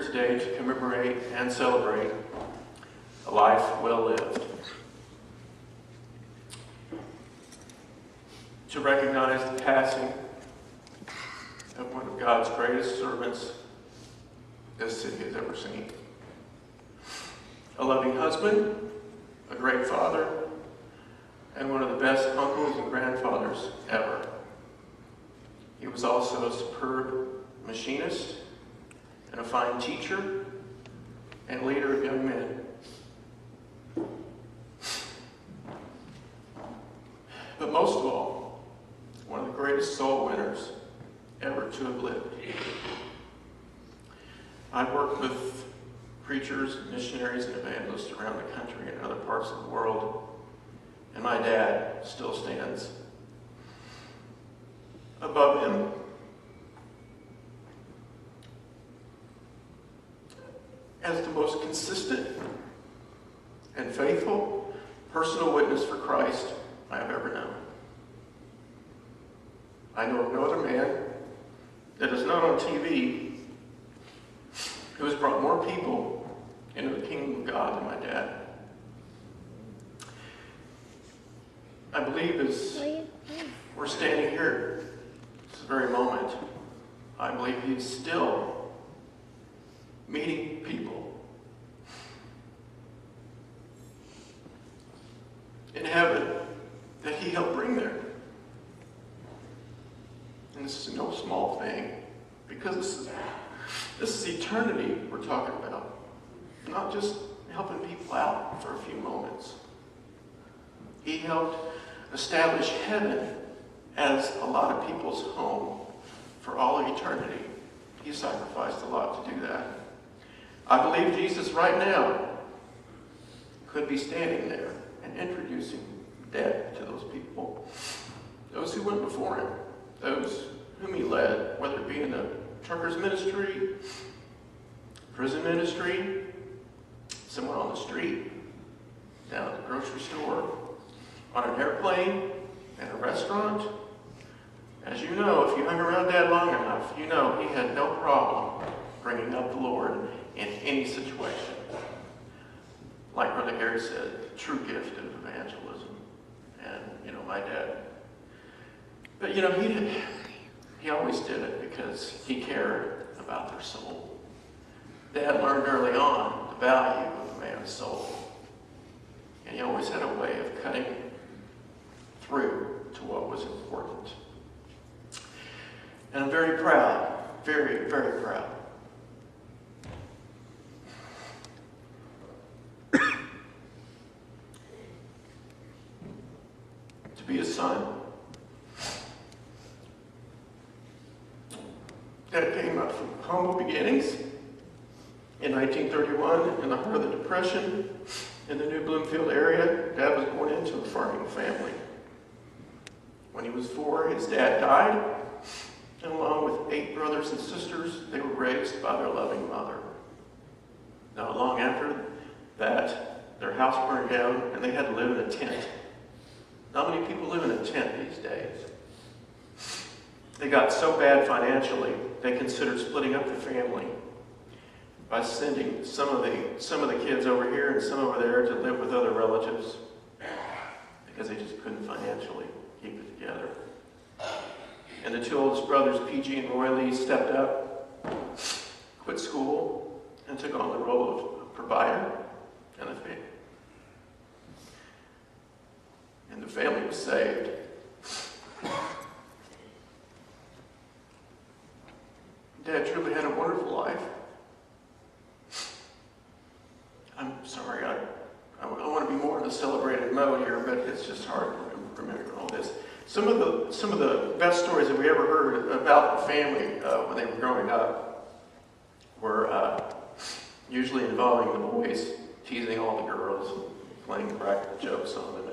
today to commemorate and celebrate a life well lived. To recognize the passing of one of God's greatest servants this city has ever seen. A loving husband, a great father, and one of the best uncles and grandfathers ever. He was also a superb machinist and a fine teacher and leader of young men. But most of all, one of the greatest soul winners ever to have lived. I've worked with preachers, missionaries, and evangelists around the country and other parts of the world, and my dad still stands above him. As the most consistent and faithful personal witness for Christ I have ever known. I know of no other man that is not on TV who has brought more people into the kingdom of God than my dad. I believe as we're standing here, this very moment, I believe he's still meeting people in heaven that he helped bring there. And this is no small thing, because this is eternity we're talking about, not just helping people out for a few moments. He helped establish heaven as a lot of people's home for all of eternity. He sacrificed a lot to do that. I believe Jesus right now could be standing there and introducing death to those people, those who went before him, those whom he led, whether it be in the trucker's ministry, prison ministry, someone on the street, down at the grocery store, on an airplane, at a restaurant. As you know, if you hung around Dad long enough, you know he had no problem bringing up the Lord in any situation. Like Brother Gary said, the true gift of evangelism. And, my dad. But, he always did it because he cared about their soul. Dad learned early on the value of a man's soul. And he always had a way of cutting through to what was important. And I'm very proud, very, very proud. To be a son. Dad came up from humble beginnings in 1931 in the heart of the Depression in the New Bloomfield area. Dad was born into a farming family. When he was 4, his dad died, and along with 8 brothers and sisters, they were raised by their loving mother. Not long after that, their house burned down, and they had to live in a tent. Not many people live in a tent these days. They got so bad financially, they considered splitting up the family by sending some of the kids over here and some over there to live with other relatives because they just couldn't financially keep it together. And the 2 oldest brothers, PG and Roy Lee, stepped up, quit school, and took on the role of provider and the family. And the family was saved. Dad truly had a wonderful life. I'm sorry, I want to be more in a celebrated mode here, but it's just hard to remember all this. Some of the best stories that we ever heard about the family when they were growing up were usually involving the boys teasing all the girls and playing practical jokes on them.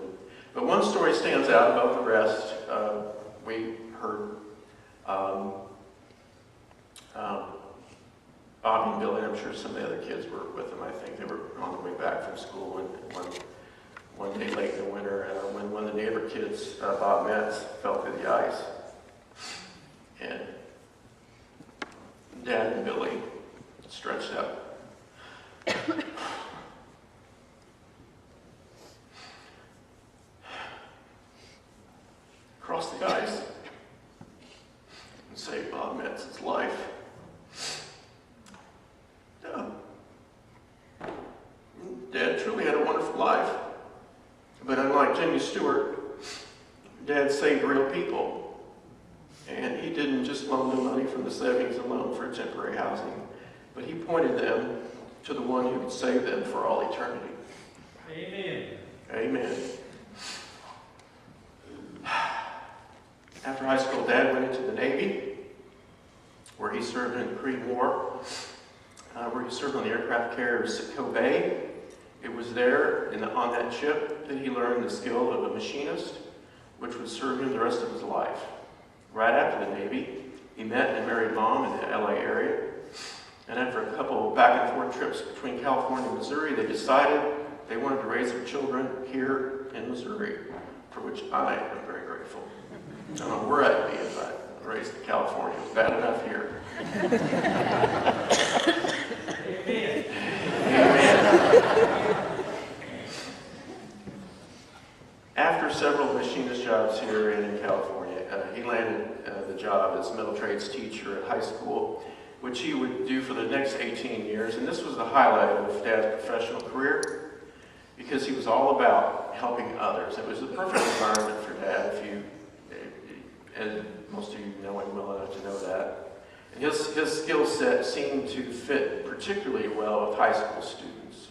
But one story stands out above the rest. We heard Bobby and Billy, and I'm sure some of the other kids were with them. I think they were on their way back from school, and one day late in the winter, when one of the neighbor kids, Bob Metz, fell through the ice. And Dad and Billy stretched out across the ice and saved Bob Metz's life. Dad truly had a wonderful life, but unlike Jimmy Stewart, Dad saved real people, and he didn't just loan them money from the savings alone for temporary housing, but he pointed them to the one who could save them for all eternity. Amen. Amen. After high school, Dad went into the Navy, where he served in the Korean War, where he served on the aircraft carrier Sitco Bay. It was there, on that ship, that he learned the skill of a machinist, which would serve him the rest of his life. Right after the Navy, he met and married Mom in the LA area. And after a couple of back and forth trips between California and Missouri, they decided they wanted to raise their children here in Missouri, for which I am very grateful. I don't know where I'd be if I raised in California. It was bad enough here. Amen. Amen. After several machinist jobs here and in California, he landed the job as metal trades teacher at high school, which he would do for the next 18 years. And this was the highlight of Dad's professional career, because he was all about helping others. It was the perfect environment for Dad, and most of you know him well enough to know that. And his skill set seemed to fit particularly well with high school students.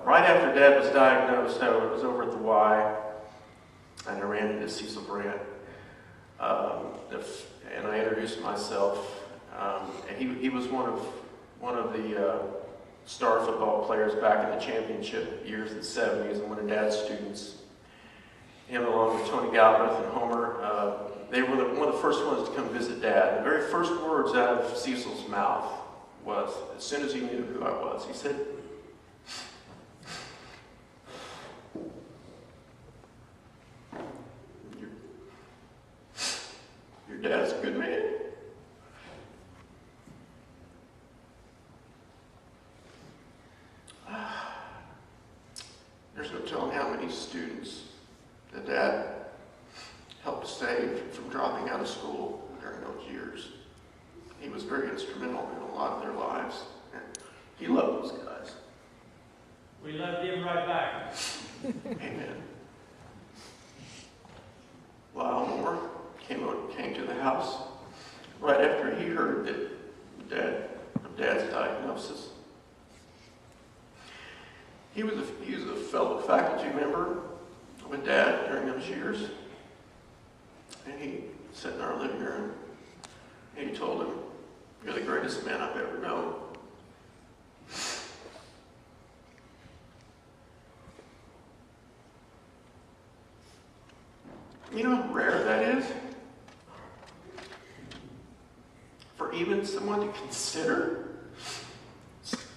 Right after Dad was diagnosed, it was over at the Y, and I ran into Cecil Brandt, and I introduced myself. And he was one of the star football players back in the championship years in the 70s, and one of Dad's students. Him along with Tony Galbraith and Homer, they were one of the first ones to come visit Dad. The very first words out of Cecil's mouth was, as soon as he knew who I was, he said, "Your dad's a good man." There's no telling how many students that Dad helped save from dropping out of school during those years. He was very instrumental in a lot of their lives, and he loved those guys. We loved him right back. Amen. Lyle Moore came to the house right after he heard of Dad's diagnosis. He was a fellow faculty member with Dad during those years, and he sat in our living room, and he told him, "You're the greatest man I've ever known." You know how rare that is? For even someone to consider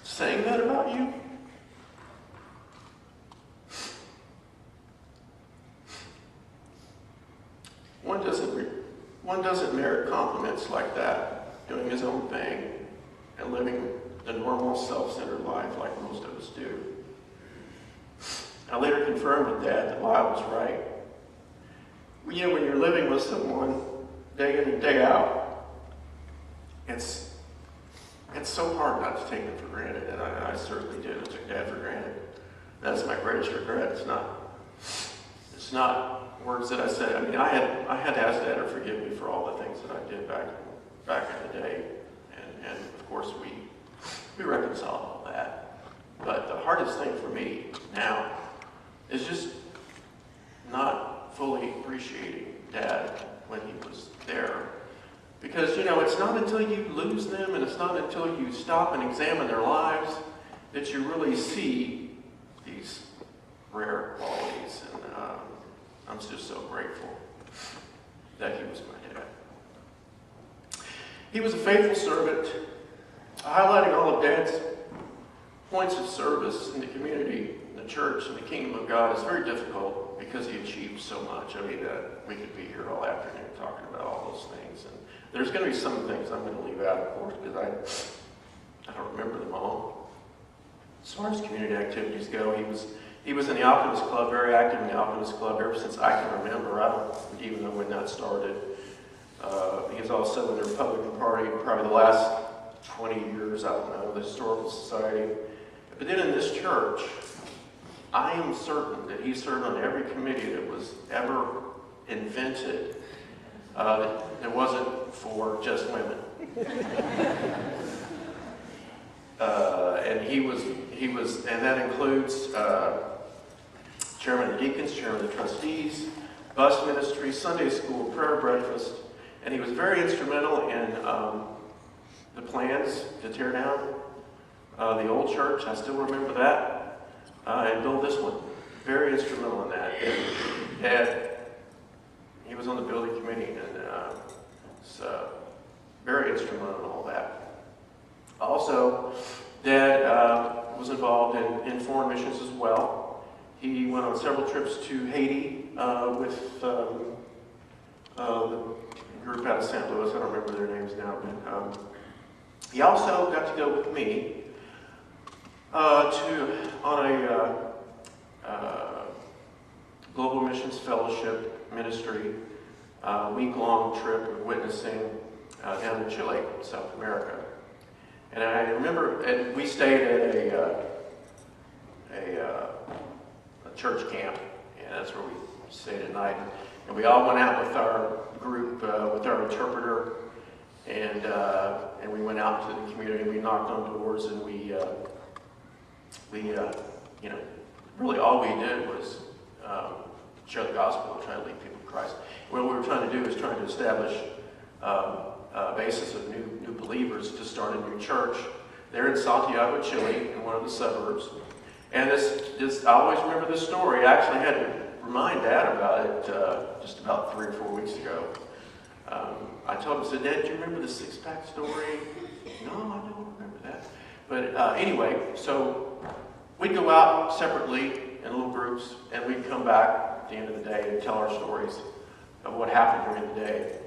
saying that about you? One doesn't merit compliments like that, doing his own thing and living the normal, self-centered life like most of us do. I later confirmed with Dad that Lyle was right. When you're living with someone day in and day out, it's so hard not to take them for granted, and I certainly did. I took Dad for granted. That's my greatest regret. It's not words that I said. I mean, I had to ask Dad to forgive me for all the things that I did back in the day, and of course we reconciled all that. But the hardest thing for me now is just not fully appreciating Dad when he was there. Because, it's not until you lose them, and it's not until you stop and examine their lives that you really see these rare qualities. And I'm just so grateful that he was my dad. He was a faithful servant, highlighting all of Dad's points of service in the community, in the church, and the kingdom of God is very difficult because he achieved so much. I mean, we could be here all afternoon talking about all those things. And there's going to be some things I'm going to leave out, of course, because I don't remember them all. As far as community activities go, He was in the Optimist Club, very active in the Optimist Club ever since I can remember. I don't even know when that started. He was also in the Republican Party probably the last 20 years, I don't know, the Historical Society. But then in this church, I am certain that he served on every committee that was ever invented that wasn't for just women. And that includes chairman of the deacons, chairman of the trustees, bus ministry, Sunday school, prayer breakfast, and he was very instrumental in the plans to tear down the old church. I still remember that, and build this one. Very instrumental in that. And he was on the building committee, and so very instrumental in all that. Also, Dad was involved in foreign missions as well. He went on several trips to Haiti with the group out of St. Louis. I don't remember their names now, but he also got to go with me on a Global Missions Fellowship ministry week-long trip of witnessing down in Chile, South America. And I remember, and we stayed at a church camp, and that's where we stayed at night. And we all went out with our group, with our interpreter, and we went out to the community. We knocked on doors, and we really all we did was share the gospel and try to lead people to Christ. What we were trying to do is trying to establish a basis of new believers to start a new church there in Santiago, Chile, in one of the suburbs. And I always remember this story. I actually had to remind Dad about it just about 3 or 4 weeks ago. I told him, I said, Dad, do you remember the six-pack story? No, I don't remember that. But anyway, so we'd go out separately in little groups, and we'd come back at the end of the day and tell our stories of what happened during the day.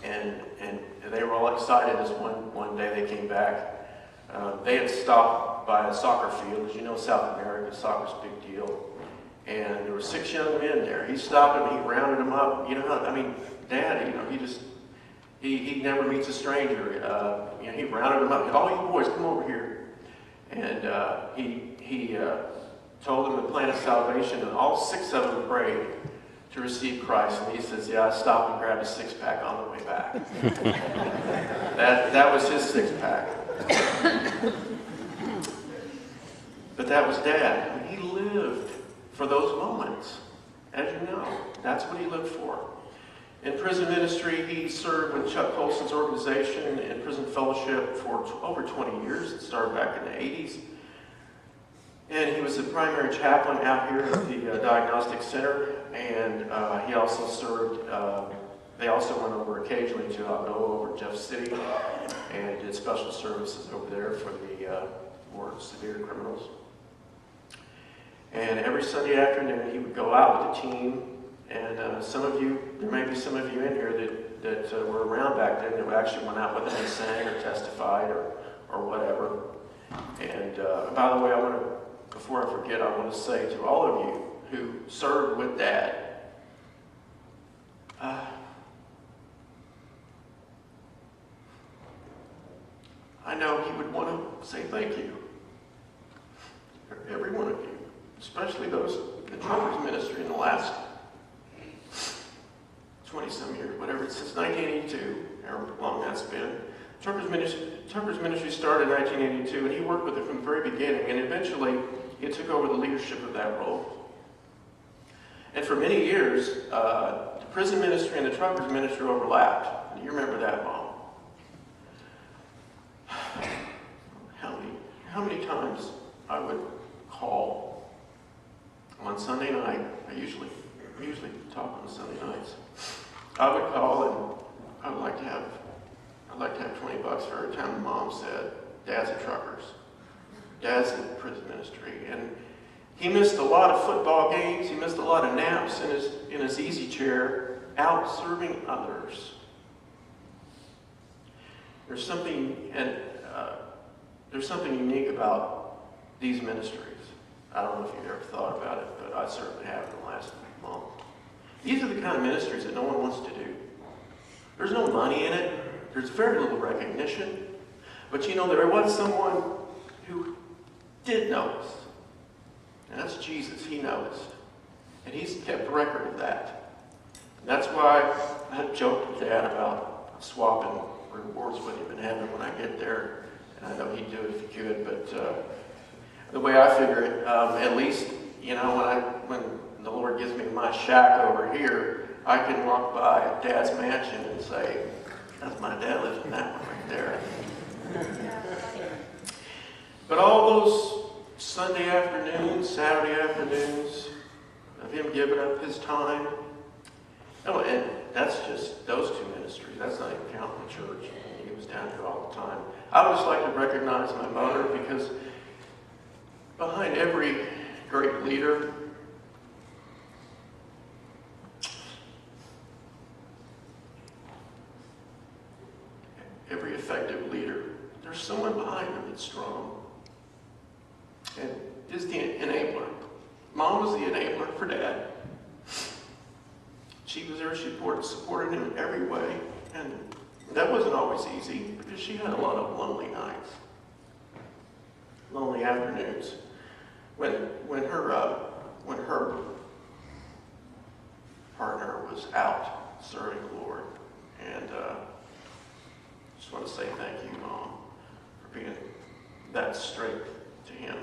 And they were all excited as one day they came back. They had stopped by a soccer field. As you know, South America, soccer's a big deal. And there were 6 young men there. He stopped them, he rounded them up. Dad, he never meets a stranger. He rounded them up. All you boys, come over here. And he told them the plan of salvation, and all 6 of them prayed to receive Christ. And he says, yeah, I stopped and grabbed a 6-pack on the way back. that was his 6-pack. But that was Dad. He lived for those moments. As you know, that's what he lived for. In prison ministry, he served with Chuck Colson's organization in prison fellowship for over 20 years. It started back in the 80s. And he was the primary chaplain out here at the Diagnostic Center. And he also served, they also went over occasionally to over Jeff City and did special services over there for the more severe criminals. And every Sunday afternoon, he would go out with the team. And some of you, there may be some of you in here that were around back then that actually went out with him and sang or testified or whatever. And by the way, before I forget, I want to say to all of you who served with Dad, I know he would want to say thank you for every one of you, especially those in the truckers ministry in the last 20-some years, whatever, since 1982, however long that's been. Truckers ministry started in 1982, and he worked with it from the very beginning, and eventually he took over the leadership of that role. And for many years, the prison ministry and the truckers ministry overlapped. You remember that, Mom? How many times I would call on Sunday night. I usually talk on Sunday nights. I would call and I'd like to have $20 for every time Mom said, Dad's at Truckers. Dad's in prison ministry. And he missed a lot of football games. He missed a lot of naps in his easy chair out serving others. There's something unique about these ministries. I don't know if you've ever thought about it, but I certainly have in the last month. These are the kind of ministries that no one wants to do. There's no money in it. There's very little recognition. But there was someone who did notice. And that's Jesus. He noticed. And he's kept record of that. And that's why I joked with Dad about swapping rewards with him in heaven when I get there. And I know he'd do it if he could. But the way I figure it, at least, when the Lord gives me my shack over here, I can walk by Dad's mansion and say, that's my dad lives in that one right there. But all those Sunday afternoons, Saturday afternoons, of him giving up his time, and that's just those two ministries. That's not even counting the church. He was down here all the time. I would just like to recognize my mother, because behind every great leader, every effective leader, there's someone behind them that's strong and is the enabler. Mom was the enabler for Dad. She was there, she supported him in every way, and that wasn't always easy because she had a lot of lonely nights, lonely afternoons when her partner was out serving the Lord. And just want to say thank you, Mom, for being that strength to him.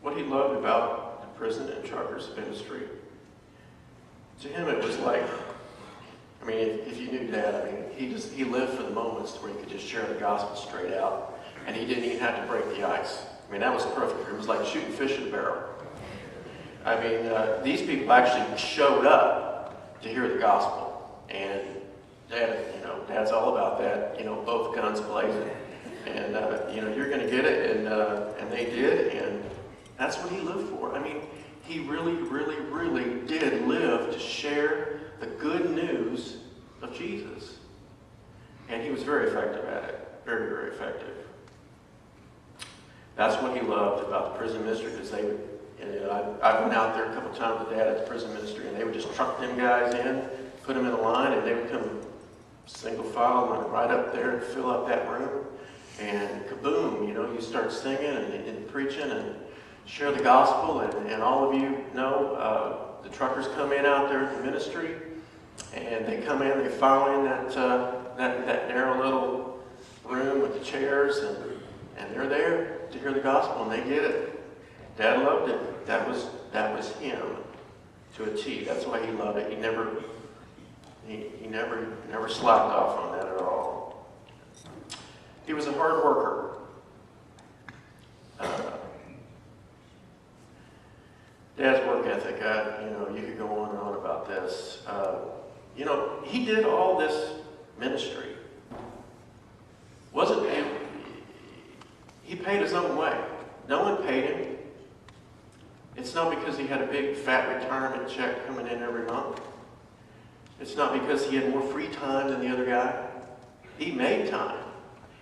What he loved about the prison and truckers ministry, to him it was like, if you knew Dad, he lived for the moments where he could just share the gospel straight out, and he didn't even have to break the ice. That was perfect. It was like shooting fish in a barrel. These people actually showed up to hear the gospel, and Dad's all about that. Both guns blazing, and you're going to get it, and they did, and that's what he lived for. He really, really, really did live to share the good news of Jesus, and he was very effective at it. Very, very effective. That's what he loved about the prison ministry, because I went out there a couple times with Dad at the prison ministry, and they would just truck them guys in, put them in a line, and they would come single file and right up there and fill up that room. And kaboom, you start singing and preaching and share the gospel. And all of you know, the truckers come in out there at the ministry, and they come in, they file in that narrow little room with the chairs, and they're there to hear the gospel, and they get it. Dad loved it. That was him to a T. That's why he loved it. He never slacked off on that at all. He was a hard worker. Dad's work ethic, you could go on and on about this. He did all this ministry. He paid his own way. No one paid him. It's not because he had a big fat retirement check coming in every month. It's not because he had more free time than the other guy. He made time.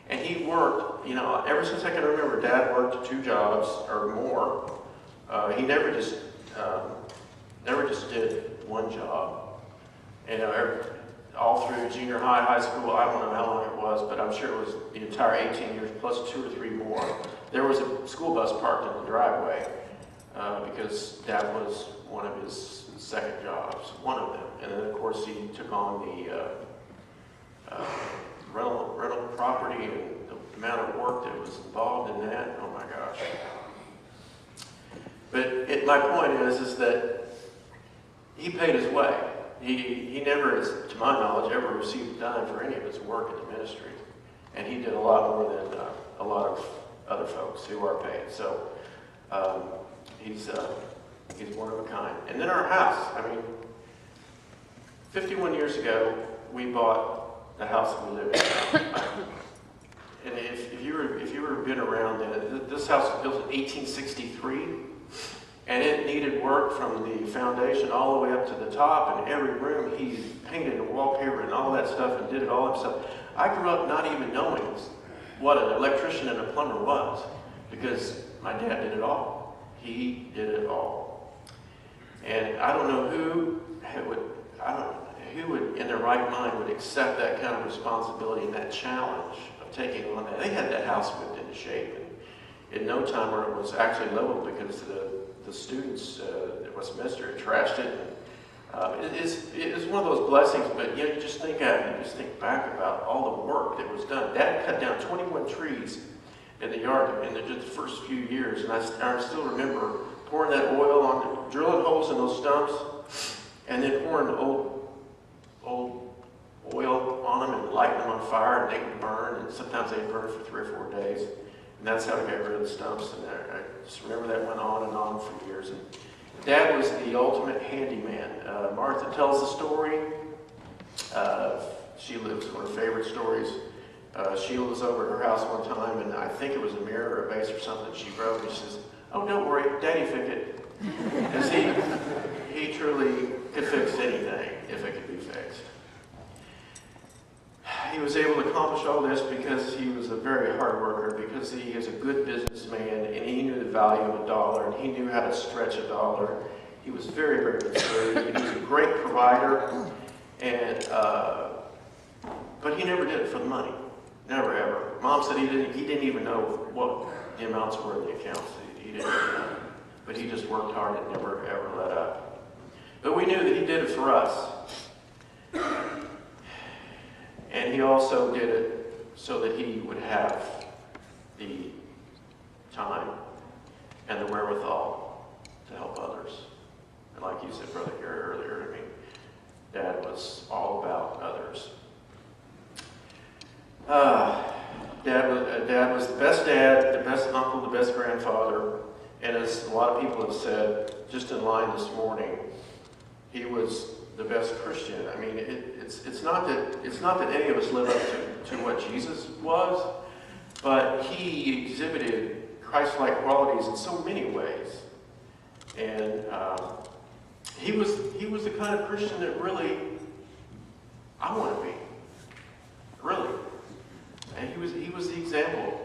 And he worked, ever since I can remember, Dad worked 2 jobs or more. He never just did one job. All through junior high, high school, I don't know how long it was, but I'm sure it was the entire 18 years plus 2 or 3 more. There was a school bus parked in the driveway because that was one of his second jobs, one of them. And then, of course, he took on the rental property, and the amount of work that was involved in that. Oh my gosh. But my point is that he paid his way. He never, to my knowledge, ever received a dime for any of his work in the ministry. And he did a lot more than a lot of other folks who are paid. So he's one of a kind. And then our house. 51 years ago, we bought the house that we live in. And if you were been around then, this house was built in 1863. And it needed work from the foundation all the way up to the top. And every room he painted and wallpaper and all that stuff and did it all himself. I grew up not even knowing what an electrician and a plumber was, because my dad did it all. He did it all. And I don't know who would in their right mind would accept that kind of responsibility and that challenge of taking on that. They had that house whipped into shape, and in no time where it was actually leveled because the students that was semester had trashed it. It is one of those blessings, but you just think back about all the work that was done. Dad cut down 21 trees in the yard in just the first few years, and I still remember pouring that oil on, drilling holes in those stumps, and then pouring old oil on them and lighting them on fire, and they would burn, and sometimes they'd burn for 3 or 4 days. And that's how we got rid of the stumps. And I just remember that went on and on for years. And Dad was the ultimate handyman. Martha tells the story. She lives one of her favorite stories. Sheila was over at her house one time, and I think it was a mirror or a vase or something she broke. And she says, "Oh, don't worry, Daddy fixed it." Because he truly could fix anything if it could be fixed. He was able to accomplish all this because he was a very hard worker, because he is a good businessman, and he knew the value of a dollar, and he knew how to stretch a dollar. He was very, very conservative. He was a great provider, and but he never did it for the money. Never, ever. Mom said he didn't even know what the amounts were in the accounts. He didn't know. But he just worked hard and never, ever let up. But we knew that he did it for us. And he also did it so that he would have the time and the wherewithal to help others. And like you said, Brother Gary, earlier, Dad was all about others. Dad was the best dad, the best uncle, the best grandfather, and as a lot of people have said, just in line this morning, he was the best Christian. I mean, it's not that any of us live up to what Jesus was, but he exhibited Christ-like qualities in so many ways, and he was the kind of Christian that really I want to be, really, and he was the example.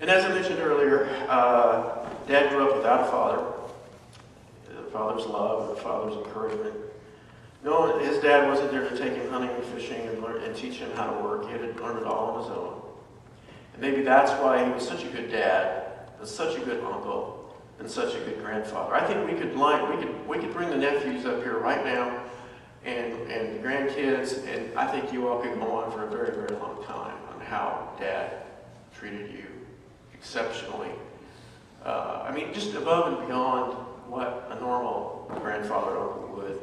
And as I mentioned earlier, Dad grew up without a father. The father's love and the father's encouragement. No, his dad wasn't there to take him hunting and fishing and teach him how to work. He had to learn it all on his own. And maybe that's why he was such a good dad, and such a good uncle, and such a good grandfather. I think we could bring the nephews up here right now, and the grandkids, and I think you all could go on for a very, very long time on how Dad treated you exceptionally. I mean, just above and beyond what a normal grandfather or uncle would.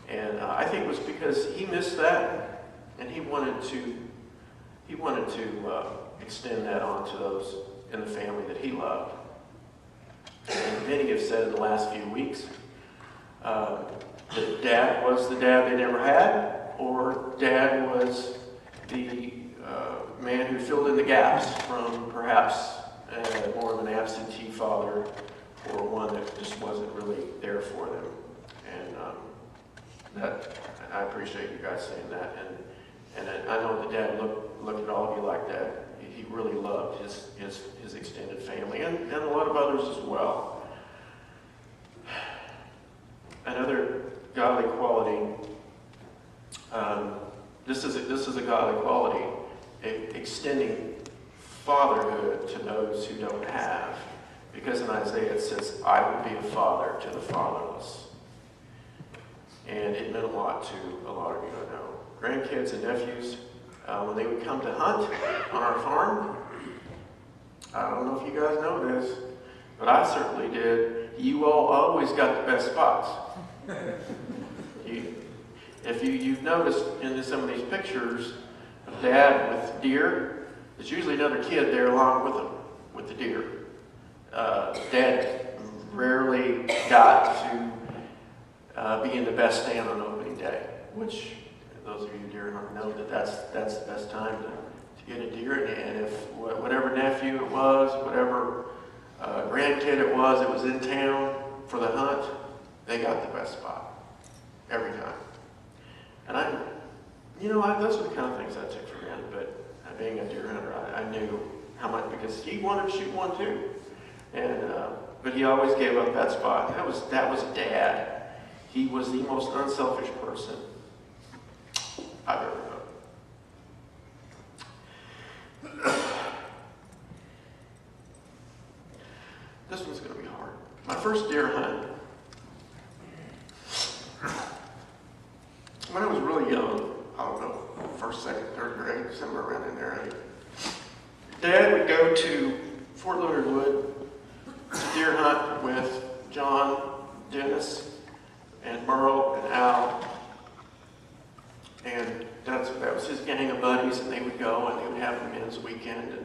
And I think it was because he missed that, and he wanted to extend that on to those in the family that he loved. And many have said in the last few weeks that Dad was the dad they never had, or Dad was the man who filled in the gaps from perhaps more of an absentee father, or one that just wasn't really there for them. And I appreciate you guys saying that. And I know that Dad looked at all of you like that. He really loved his extended family, and a lot of others as well. Another godly quality. This is a godly quality, extending fatherhood to those who don't have. Because in Isaiah it says, "I will be a father to the fatherless." And it meant a lot to a lot of you, I know. Grandkids and nephews, when they would come to hunt on our farm, I don't know if you guys know this, but I certainly did. You all always got the best spots. If you've noticed in some of these pictures of Dad with deer, there's usually another kid there along with him, with the deer. Dad rarely got to be in the best stand on opening day, which those of you deer hunters know that's the best time to get a deer. And if whatever nephew it was, whatever grandkid it was in town for the hunt, they got the best spot every time. And those are the kind of things I took for granted, but being a deer hunter, I knew how much, because he wanted to shoot one too. And, but he always gave up that spot. That was Dad. He was the most unselfish person I've ever known. This one's going to be hard. My first deer hunt, when I was really young, I don't know, first, second, third grade, somewhere around in there, Dad would go to Fort Leonard Wood to deer hunt with John, Dennis, and Merle, and Al. And that was his gang of buddies, and they would go, and they would have a men's weekend, and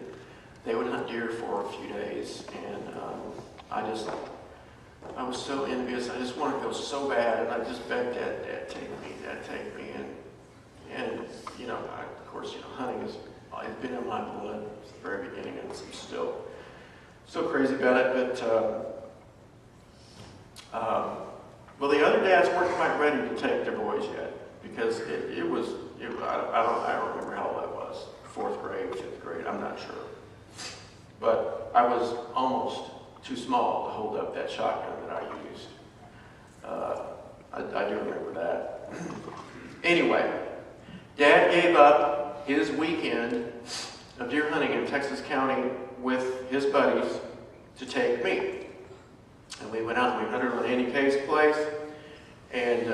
they would hunt deer for a few days. And I was so envious. I just wanted to go so bad, and I just begged Dad, take me, Dad, take me. And of course, hunting has been in my blood since the very beginning, and I'm still so crazy about it. But the other dads weren't quite ready to take their boys yet, because I don't remember how old I was, 4th grade, 5th grade, I'm not sure. But I was almost too small to hold up that shotgun that I used. I do remember that. Anyway, Dad gave up his weekend of deer hunting in Texas County with his buddies to take me. And we went out and we hunted on Andy Kay's place, and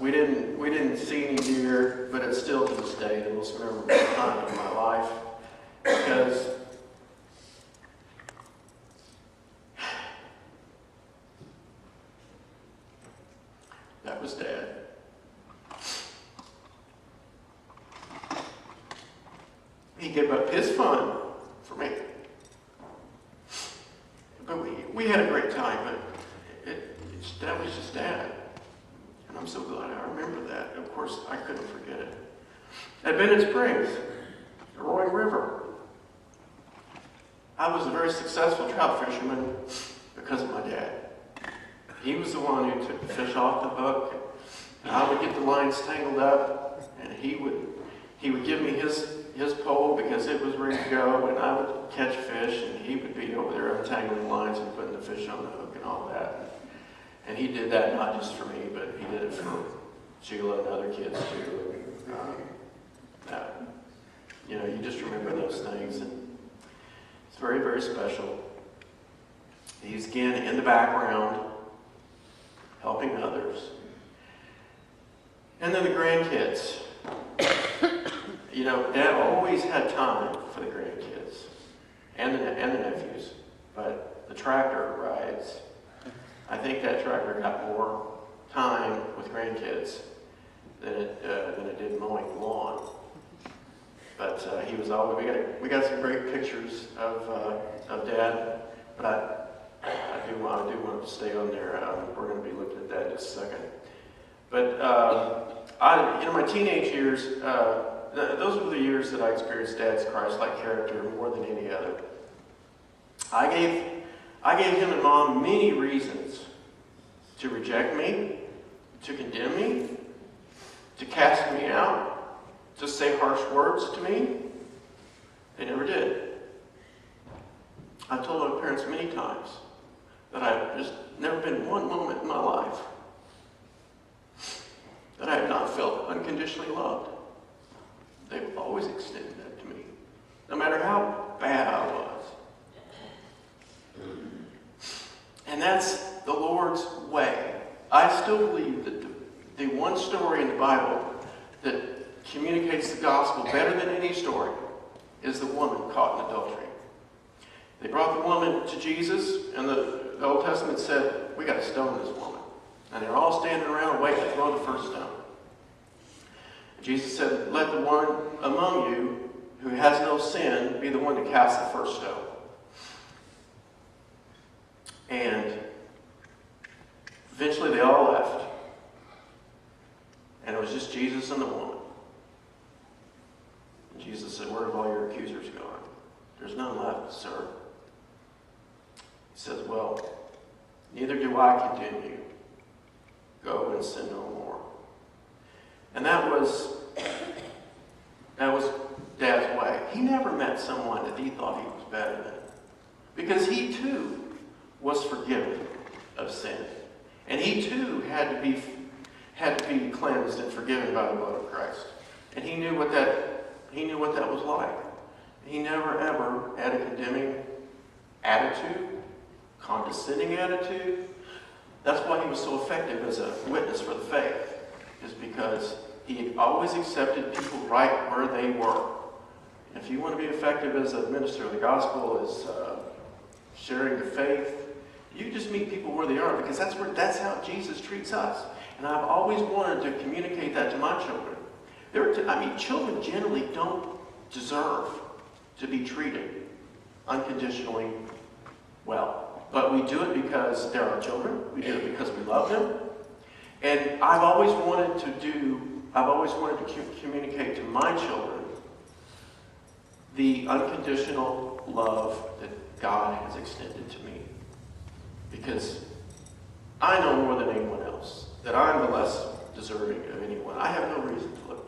we didn't see any deer, but it's still to this day the most memorable time of my life, because that was Dad. He gave up his fun for me. But we had a great time, but that was just Dad. And I'm so glad I remember that. Of course, I couldn't forget it. At Bennett Springs, the Roaring River, I was a very successful trout fisherman because of my dad. He was the one who took the fish off the hook, and I would get the lines tangled up, and he would give me his pole because it was ready to go, and I would catch fish, and he would be over there untangling the lines and putting the fish on the hook and all that. And he did that not just for me, but he did it for Sheila and other kids too. You just remember those things, and it's very, very special. He's again in the background, helping others. And then the grandkids. Dad always had time for the grandkids and the nephews, but the tractor rides, I think that tractor got more time with grandkids than it did mowing the lawn. But he was always, we got some great pictures of Dad, but I do want to stay on there. We're going to be looking at that in just a second. But my teenage years, those were the years that I experienced Dad's Christ-like character more than any other. I gave him and Mom many reasons to reject me, to condemn me, to cast me out, to say harsh words to me. They never did. I've told my parents many times that I've just never been one moment in my life that I have not felt unconditionally loved. They've always extended that to me, no matter how bad I was. And that's the Lord's way. I still believe that the one story in the Bible that communicates the gospel better than any story is the woman caught in adultery. They brought the woman to Jesus, and the Old Testament said, we got to stone this woman. And they're all standing around waiting to throw the first stone. Jesus said, let the one among you who has no sin be the one to cast the first stone. And eventually they all left. And it was just Jesus and the woman. And Jesus said, where have all your accusers gone? There's none left, sir. He says, well, neither do I condemn you. Go and sin no more. And that was Dad's way. He never met someone that he thought he was better than. Because he too was forgiven of sin. And he too had to be cleansed and forgiven by the blood of Christ. And he knew what that was like. He never ever had a condemning attitude, condescending attitude. That's why he was so effective as a witness for the faith, is because he always accepted people right where they were. And if you want to be effective as a minister of the gospel, as sharing the faith, you just meet people where they are, because that's how Jesus treats us. And I've always wanted to communicate that to my children. Children generally don't deserve to be treated unconditionally well. But we do it because they're our children. We do it because we love them. And I've always wanted to communicate to my children the unconditional love that God has extended to me. Because I know more than anyone else that I'm the less deserving of anyone. I have no reason to look